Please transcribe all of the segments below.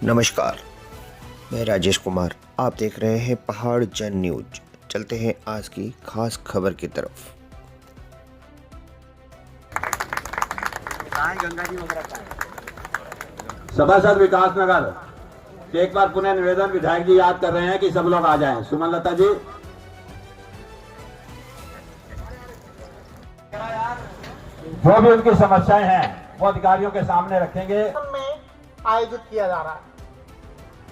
नमस्कार, मैं राजेश कुमार। आप देख रहे हैं पहाड़ जन न्यूज। चलते हैं आज की खास खबर की तरफ। सभासद विकास नगर एक बार पुनः निवेदन, विधायक जी याद कर रहे हैं कि सब लोग आ जाएं। सुमन लता जी, जो भी उनकी समस्याएं हैं वो अधिकारियों के सामने रखेंगे। में आयोजित किया जा रहा है।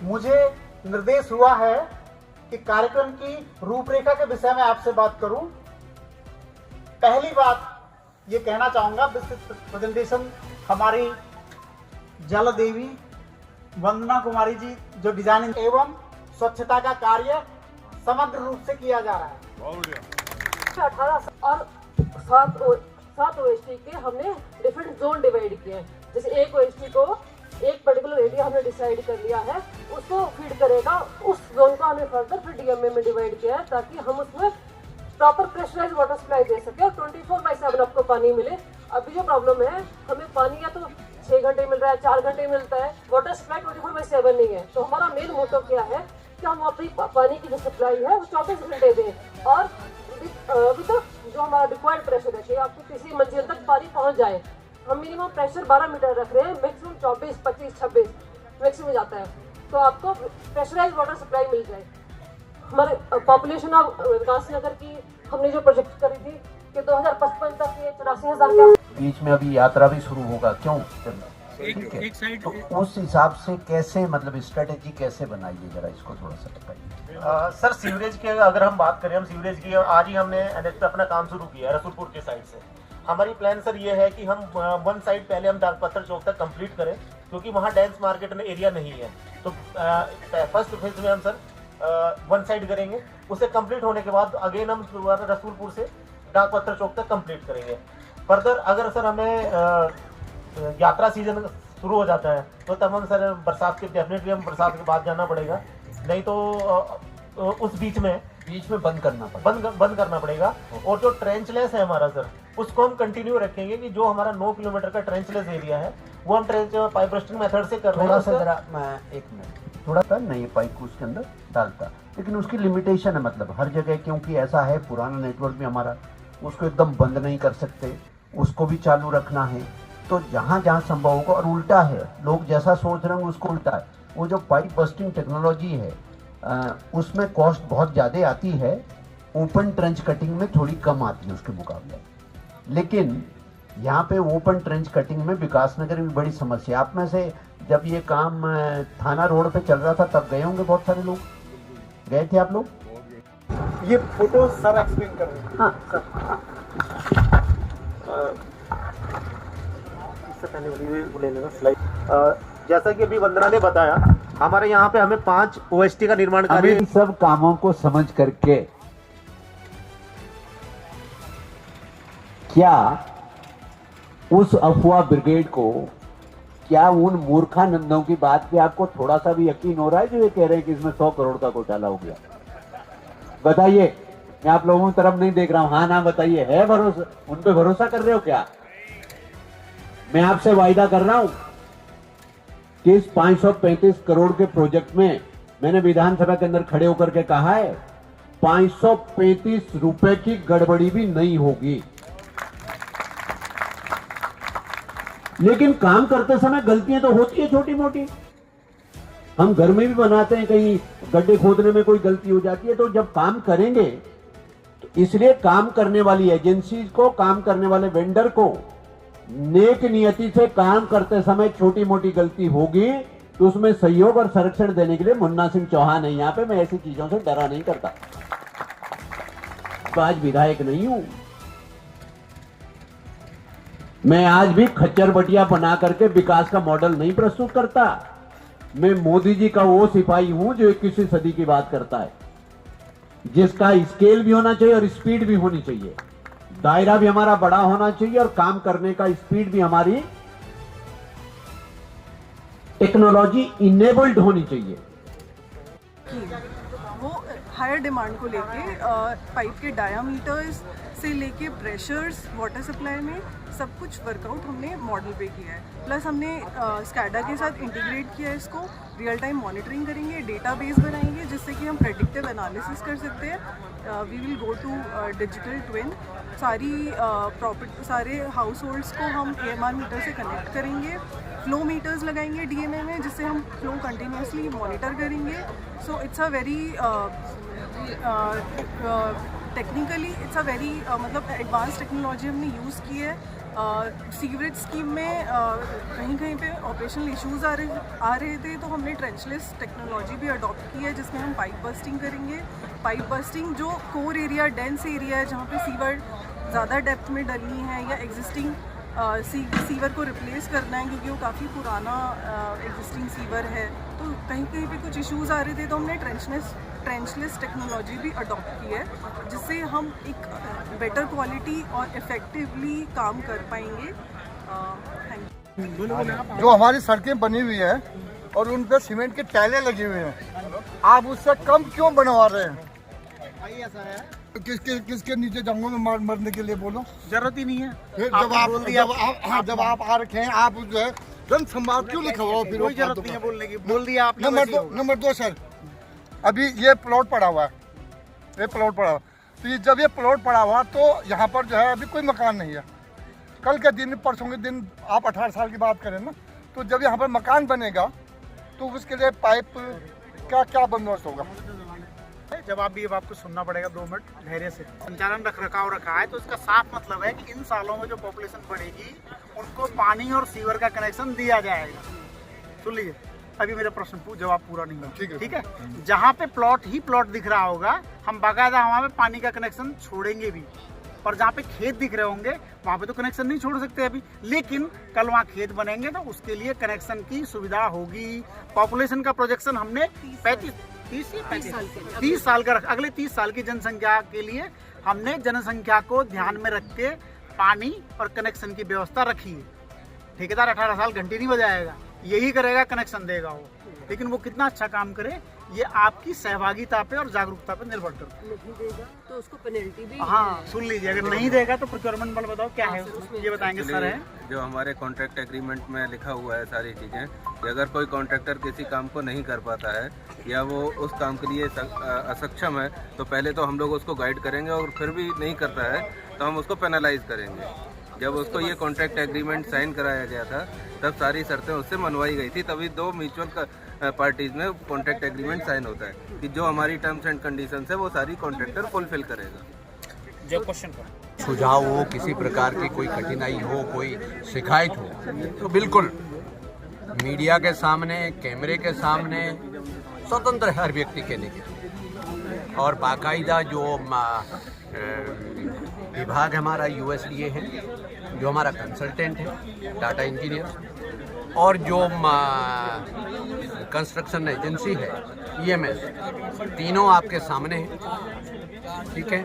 मुझे निर्देश हुआ है कि कार्यक्रम की रूपरेखा के विषय में आपसे बात करूं। पहली बात ये कहना चाहूंगा, विस्तृत प्रेजेंटेशन हमारी जल देवी वंदना कुमारी जी जो डिजाइनिंग एवं स्वच्छता का कार्य समग्र रूप से किया जा रहा है। 18 और 7 ओएसटी के हमने डिफरेंट जोन डिवाइड किए हैं। जैसे एक ओएसटी को एक पर्टिकुलर एरिया हमने डिसाइड कर लिया है, उसको फीड करेगा, उस जोन को हमने फर्दर फिर डीएमए में डिवाइड किया है ताकि हम उसमें प्रॉपर प्रेशराइज वाटर सप्लाई दे सके और 24/7 आपको पानी मिले। अभी जो प्रॉब्लम है, हमें पानी या तो 6 घंटे मिल रहा है, 4 घंटे मिलता है, वाटर सप्लाई 24/7 नहीं है। तो हमारा मेन मोटो क्या है कि हम अपनी पानी की जो सप्लाई है वो 24 घंटे दें और जो हमारा रिक्वायर्ड प्रेशर है कि आपको किसी मंजिल तक पानी पहुंच जाए। हम मिनिमम प्रेशर 12 मीटर रख रहे हैं, मैक्सिमम 24, 25, 26 मैक्सिमम जाता है, तो आपको प्रेशराइज वाटर सप्लाई मिल जाए। हमारे पॉपुलेशन ऑफ विकास नगर की हमने जो प्रोजेक्ट करी थी कि 2055 तक ये 84,000 के बीच में अभी यात्रा भी शुरू होगा, क्यों ठीक है, तो उस हिसाब से कैसे मतलब स्ट्रेटेजी कैसे बनाइए, जरा इसको थोड़ा सा बताइए। सर सीवरेज की अगर हम बात करें, हम सीवरेज की आज ही हमने एनएच पे अपना काम शुरू किया है रसूलपुर के साइड से। हमारी प्लान सर ये है कि हम वन साइड पहले हम डाकपत्थर चौक तक कंप्लीट करें, क्योंकि वहाँ डेंस मार्केट में एरिया नहीं है। तो फर्स्ट फेज में हम सर वन साइड करेंगे, उसे कंप्लीट होने के बाद अगेन हम रसूलपुर से डाकपत्थर चौक तक कंप्लीट करेंगे। फर्दर अगर सर हमें यात्रा सीजन शुरू हो जाता है तो तब हम सर बरसात के डेफिनेटली हम बरसात के बाद जाना पड़ेगा, नहीं तो उस बीच में बंद करना पड़ेगा। और जो ट्रेंचलेस है हमारा सर, उसको हम कंटिन्यू रखेंगे कि जो हमारा 9 किलोमीटर का ट्रेंचलेस एरिया है वो हम ट्रेंच पाइप रस्टिंग मेथड से कर रहे हैं। थोड़ा सा जरा मैं एक मिनट, थोड़ा सा नई पाइप को उसके अंदर डालता, लेकिन उसकी लिमिटेशन है, मतलब हर जगह, क्योंकि ऐसा है पुराना नेटवर्क भी हमारा, उसको एकदम बंद नहीं कर सकते, उसको भी चालू रखना है। तो जहाँ जहाँ संभव होगा, और उल्टा है, लोग जैसा सोच रहे हैं उसको उल्टा है। वो जो पाइप बस्टिंग टेक्नोलॉजी है उसमें कॉस्ट बहुत ज़्यादा आती है, ओपन ट्रेंच कटिंग में थोड़ी कम आती है उसके मुकाबले। लेकिन यहाँ पे ओपन ट्रेंच कटिंग में विकासनगर में बड़ी समस्या। आप में से जब ये काम थाना रोड पे चल रहा था तब गए होंगे, बहुत सारे लोग गए थे आप लोग? ये फोटो सर एक्सप्लेन कर रहे हैं। हाँ इससे पहले वाली ले लेना स्लाइड। जैसा कि अभी वंदना ने बताया, हमारे यहाँ पे हमें 5 ओएसटी का निर्माण कार्य, इन सब कामों को समझ करके क्या उस अफवाह ब्रिगेड को, क्या उन मूर्खानंदों की बात पे आपको थोड़ा सा भी यकीन हो रहा है जो ये कह रहे हैं कि इसमें 100 करोड़ का घोटाला हो गया? बताइए, मैं आप लोगों की तरफ नहीं देख रहा हूं, हाँ ना बताइए, है भरोसा, उन पे भरोसा कर रहे हो क्या? मैं आपसे वायदा कर रहा हूं कि इस 535 करोड़ के प्रोजेक्ट में, मैंने विधानसभा के अंदर खड़े होकर के कहा है, 535 रुपए की गड़बड़ी भी नहीं होगी। लेकिन काम करते समय गलतियां तो होती है छोटी मोटी, हम घर में भी बनाते हैं, कहीं गड्ढे खोदने में कोई गलती हो जाती है। तो जब काम करेंगे तो इसलिए काम करने वाली एजेंसी को, काम करने वाले वेंडर को नेक नियति से काम करते समय छोटी मोटी गलती होगी तो उसमें सहयोग और संरक्षण देने के लिए मुन्ना सिंह चौहान है यहाँ पे। मैं ऐसी चीजों से डरा नहीं करता, तो आज विधायक नहीं हूं मैं, आज भी खच्चर बटिया बना करके विकास का मॉडल नहीं प्रस्तुत करता। मैं मोदी जी का वो सिपाही हूं जो 21वीं सदी की बात करता है, जिसका स्केल भी होना चाहिए और स्पीड भी होनी चाहिए, दायरा भी हमारा बड़ा होना चाहिए और काम करने का स्पीड भी हमारी टेक्नोलॉजी इनेबल्ड होनी चाहिए। वो हायर डिमांड को लेके पाइप के डायामीटर्स से लेके प्रेशर्स वाटर सप्लाई में सब कुछ वर्कआउट हमने मॉडल पे किया है। प्लस हमने स्कैडा के साथ इंटीग्रेट किया है इसको, रियल टाइम मॉनिटरिंग करेंगे, डेटाबेस बनाएंगे जिससे कि हम प्रेडिक्टिव एनालिसिस कर सकते हैं। We will go to digital twin, सारे हाउस होल्ड्स को हम AMR मीटर से कनेक्ट करेंगे, फ्लो मीटर्स लगाएंगे DMA में जिससे हम फ्लो कंटिन्यूसली मॉनिटर करेंगे। So it's a very technically it's a very मतलब एडवांस टेक्नोलॉजी हमने यूज़ की है। सीवरेज स्कीम में कहीं कहीं पे ऑपरेशनल इश्यूज़ आ रहे थे, तो हमने ट्रेंचलेस टेक्नोलॉजी भी अडॉप्ट की है जिसमें हम पाइप बस्टिंग करेंगे। पाइप बस्टिंग जो कोर एरिया, डेंस एरिया है जहाँ पे सीवर ज़्यादा डेप्थ में डलनी है या एग्जिस्टिंग सीवर को रिप्लेस करना है क्योंकि वो काफ़ी पुराना एग्जिस्टिंग सीवर है, तो कहीं कहीं पे कुछ इश्यूज़ आ रहे थे, तो हमने ट्रेंचलेस टेक्नोलॉजी भी अडॉप्ट की है जिससे हम एक बेटर क्वालिटी और इफ़ेक्टिवली काम कर पाएंगे। Thank you. जो हमारी सड़कें बनी हुई है और उन पर सीमेंट के टाइलें लगी हुई हैं, आप उससे कम क्यों बनवा रहे हैं? किसके नीचे जाऊंगा मैं मरने के लिए? बोलो, जरूरत ही नहीं है। जब आप आ रखे हैं, आप जो है जन संवाद क्यों लिखा हुआ? फिर कोई जरूरत नहीं है बोलने की, बोल दिया आपने। नंबर दो सर, अभी ये प्लॉट पड़ा हुआ है, ये प्लॉट पड़ा हुआ, तो ये जब ये प्लॉट पड़ा हुआ तो यहाँ पर जो है अभी कोई मकान नहीं है। कल के दिन, परसों के दिन, आप 18 साल की बात करें ना, तो जब यहाँ पर मकान बनेगा तो उसके लिए पाइप का क्या बंदोबस्त होगा? जवाब भी अब आपको सुनना पड़ेगा 2 मिनट धैर्य से। संचालन रख रखाव रखा है तो इसका साफ मतलब है कि इन सालों में जो पॉपुलेशन बढ़ेगी उनको पानी और सीवर का कनेक्शन दिया जाएगा। सुन लीजिए, अभी मेरा प्रश्न जवाब पूरा नहीं हुआ। ठीक है, जहाँ पे प्लॉट ही प्लॉट दिख रहा होगा हम बाकायदा वहाँ पे पानी का कनेक्शन छोड़ेंगे भी, और जहाँ पे खेत दिख रहे होंगे वहाँ पे तो कनेक्शन नहीं छोड़ सकते अभी, लेकिन कल वहाँ खेत बनेंगे तो उसके लिए कनेक्शन की सुविधा होगी। पॉपुलेशन का प्रोजेक्शन हमने 30 साल का अगले 30 साल की जनसंख्या के लिए हमने जनसंख्या को ध्यान में रख के पानी और कनेक्शन की व्यवस्था रखी है। ठेकेदार 18 साल घंटी नहीं बजाएगा, यही करेगा, कनेक्शन देगा वो, लेकिन वो कितना अच्छा काम करे ये आपकी सहभागिता पे और जागरूकता पे निर्भर करता है। नहीं देगा तो उसको पेनल्टी भी। हाँ, सुन लीजिए, अगर नहीं देगा तो प्रोक्योरमेंट बल बताओ क्या है, ये बताएंगे सर। है जो हमारे कॉन्ट्रैक्ट एग्रीमेंट में लिखा हुआ है सारी चीज़ें कि अगर कोई कॉन्ट्रैक्टर किसी काम को नहीं कर पाता है या वो उस काम के लिए असक्षम है तो पहले तो हम लोग उसको गाइड करेंगे, और फिर भी नहीं करता है तो हम उसको पेनलाइज करेंगे। जब उसको ये कॉन्ट्रैक्ट एग्रीमेंट साइन कराया गया था तब सारी शर्तें उससे मनवाई गई थी, तभी 2 म्यूचुअल पार्टीज में कॉन्ट्रैक्ट एग्रीमेंट साइन होता है कि जो हमारी टर्म्स एंड कंडीशन है वो सारी कॉन्ट्रैक्टर फुलफिल करेगा। जो क्वेश्चन पर सुझाव हो, किसी प्रकार की कोई कठिनाई हो, कोई शिकायत हो, तो बिल्कुल मीडिया के सामने, कैमरे के सामने स्वतंत्र है हर व्यक्ति कहने के। और बाकायदा जो विभाग हमारा USDA है, जो हमारा कंसल्टेंट है, डाटा इंजीनियर, और जो कंस्ट्रक्शन एजेंसी है EMS, तीनों आपके सामने हैं। ठीक है,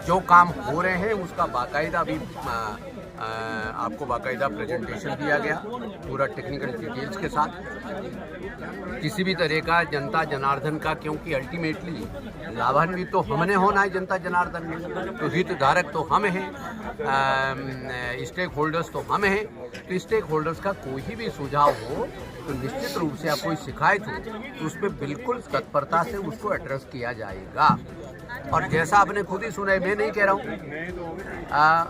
जो काम हो रहे हैं उसका बाकायदा अभी आपको बाकायदा प्रेजेंटेशन दिया गया पूरा टेक्निकल डिटेल्स के साथ। किसी भी तरह का जनता जनार्दन का, क्योंकि अल्टीमेटली लाभान्वित तो हमने होना है जनता जनार्दन में, तो हितधारक तो हम हैं, स्टेक होल्डर्स तो हम हैं। तो स्टेक होल्डर्स का कोई भी सुझाव हो तो निश्चित रूप से, आप कोई शिकायत हो तो उस पर बिल्कुल तत्परता से उसको एड्रेस किया जाएगा। और जैसा आपने खुद ही सुना है, मैं नहीं कह रहा हूँ,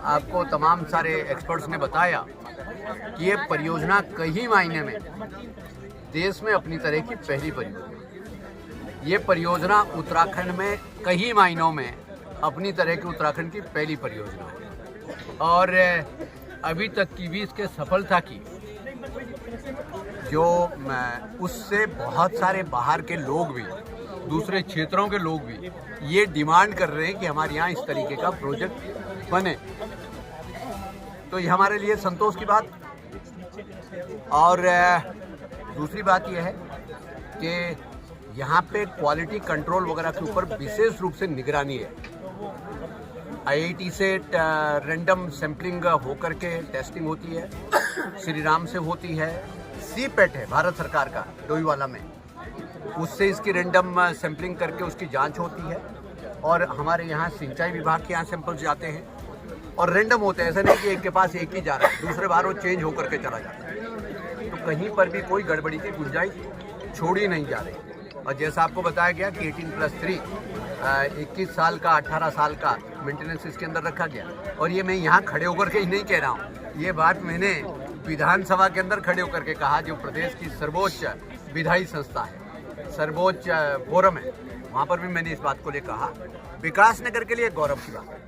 आपको तमाम सारे एक्सपर्ट्स ने बताया कि ये परियोजना कई मायने में देश में अपनी तरह की पहली परियोजना। ये परियोजना उत्तराखंड में कई मायनों में अपनी तरह की उत्तराखंड की पहली परियोजना है। और अभी तक की भी इसके सफलता की जो उससे बहुत सारे बाहर के लोग भी, दूसरे क्षेत्रों के लोग भी ये डिमांड कर रहे हैं कि हमारे यहाँ इस तरीके का प्रोजेक्ट बने, तो ये हमारे लिए संतोष की बात। और दूसरी बात यह है कि यहाँ पे क्वालिटी कंट्रोल वगैरह के ऊपर विशेष रूप से निगरानी है। IIT से रैंडम सैम्पलिंग होकर के टेस्टिंग होती है, श्री राम से होती है, CPET है भारत सरकार का डोईवाला में, उससे इसकी रैंडम सैम्पलिंग करके उसकी जांच होती है। और हमारे यहाँ सिंचाई विभाग के यहाँ सैंपल्स जाते हैं, और रेंडम होते हैं, ऐसा नहीं कि एक के पास एक ही जा रहा है, दूसरे बार वो चेंज होकर के चला जाता है। तो कहीं पर भी कोई गड़बड़ी की गुंजाइश छोड़ी नहीं जा रही। और जैसा आपको बताया गया कि 18+3 21 साल का 18 साल का मेंटेनेंस इसके अंदर रखा गया। और ये मैं यहाँ खड़े होकर के ही नहीं कह रहा हूँ, ये बात मैंने विधानसभा के अंदर खड़े होकर के कहा, जो प्रदेश की सर्वोच्च विधायी संस्था है, सर्वोच्च फोरम है, वहाँ पर भी मैंने इस बात को लेकर कहा। विकास नगर के लिए गौरव की बात है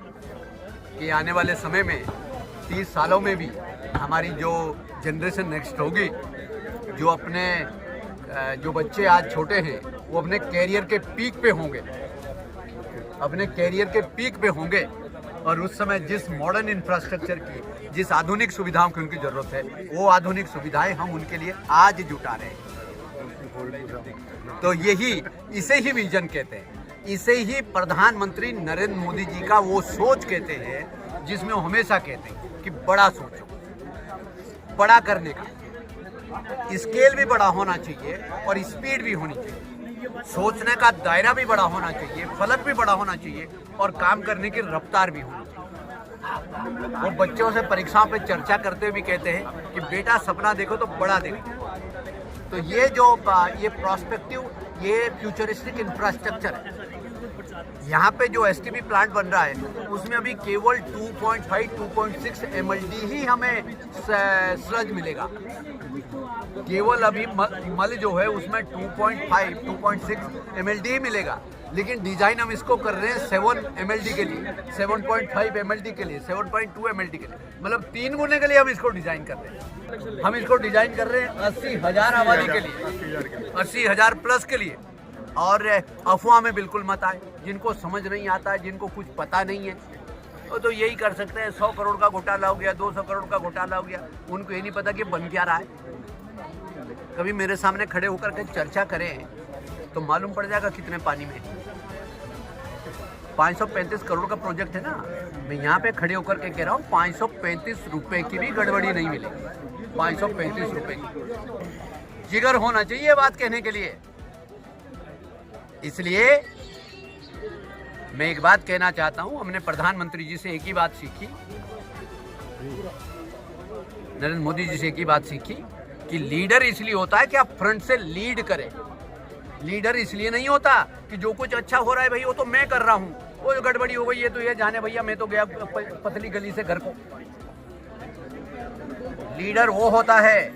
कि आने वाले समय में 30 सालों में भी हमारी जो जनरेशन नेक्स्ट होगी, जो अपने जो बच्चे आज छोटे हैं वो अपने कैरियर के पीक पे होंगे, अपने कैरियर के पीक पे होंगे, और उस समय जिस मॉडर्न इंफ्रास्ट्रक्चर की, जिस आधुनिक सुविधाओं की उनकी ज़रूरत है, वो आधुनिक सुविधाएं हम उनके लिए आज जुटा रहे हैं। तो यही, इसे ही विजन कहते हैं, इसे ही प्रधानमंत्री नरेंद्र मोदी जी का वो सोच कहते हैं जिसमें वो हमेशा कहते हैं कि बड़ा सोचो, बड़ा करने का स्केल भी बड़ा होना चाहिए और स्पीड भी होनी चाहिए, सोचने का दायरा भी बड़ा होना चाहिए, फलक भी बड़ा होना चाहिए, और काम करने की रफ्तार भी होनी चाहिए। वो बच्चों से परीक्षाओं पे चर्चा करते हुए भी कहते हैं कि बेटा सपना देखो तो बड़ा देखो। तो ये जो ये प्रोस्पेक्टिव, ये फ्यूचरिस्टिक इंफ्रास्ट्रक्चर है, यहाँ पे जो एसटीपी प्लांट बन रहा है उसमें अभी केवल 2.5-2.6 MLD ही हमें स्लज मिलेगा। केवल अभी मल जो है उसमें 2.5-2.6 MLD ही मिलेगा, लेकिन डिजाइन हम इसको कर रहे हैं 7 MLD के लिए, 7.5 MLD के लिए, 7.2 MLD के लिए, मतलब 3 गुने के लिए हम इसको डिजाइन कर रहे हैं। हम इसको डिजाइन कर रहे हैं 80,000 आबादी के लिए, 80,000 प्लस के लिए। और अफवाह में बिल्कुल मत आए, जिनको समझ नहीं आता है, जिनको कुछ पता नहीं है, वो तो यही कर सकते हैं। 100 करोड़ का घोटाला हो गया, 200 करोड़ का घोटाला हो गया, उनको ये नहीं पता कि बन क्या रहा है। कभी मेरे सामने खड़े होकर के चर्चा करें तो मालूम पड़ जाएगा कितने पानी में। 535 करोड़ का प्रोजेक्ट है ना, मैं यहाँ पे खड़े होकर के कह रहा हूँ 535 रुपए की भी गड़बड़ी नहीं मिलेगी। 535 रुपए की जिगर होना चाहिए बात कहने के लिए। इसलिए मैं एक बात कहना चाहता हूं, हमने प्रधानमंत्री जी से एक ही बात सीखी, नरेंद्र मोदी जी से एक ही बात सीखी कि लीडर इसलिए होता है कि आप फ्रंट से लीड करें। लीडर इसलिए नहीं होता कि जो कुछ अच्छा हो रहा है भाई वो तो मैं कर रहा हूं, वो गड़बड़ी हो गई है तो ये जाने भैया, मैं तो गया पतली गली से घर को। लीडर वो होता है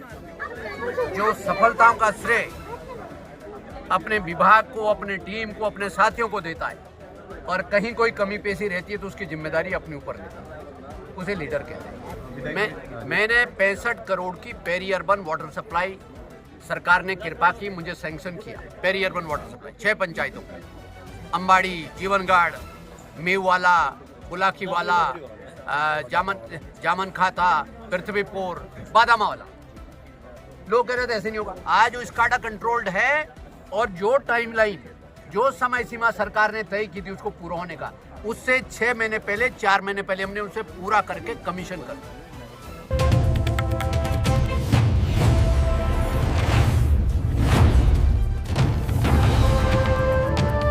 जो सफलताओं का श्रेय अपने विभाग को, अपने टीम को, अपने साथियों को देता है, और कहीं कोई कमी पेशी रहती है तो उसकी जिम्मेदारी अपने ऊपर लेता है, उसे लीडर कहते हैं। मैंने 65 करोड़ की पेरी अर्बन वाटर सप्लाई सरकार ने कृपा की, मुझे सैंक्शन किया। पेरी अर्बन वाटर सप्लाई 6 पंचायतों को, अंबाड़ी, जीवनगढ़, मेववाला, बुलाकीवाला, जामन खाता, पृथ्वीपुर, बादामावाला। लोग कह रहे थे ऐसे नहीं होगा। आज वो स्काडा कंट्रोल्ड है, और जो टाइमलाइन, जो समय सीमा सरकार ने तय की थी उसको पूरा होने का, उससे 6 महीने पहले, 4 महीने पहले हमने उसे पूरा करके कमीशन कर दिया।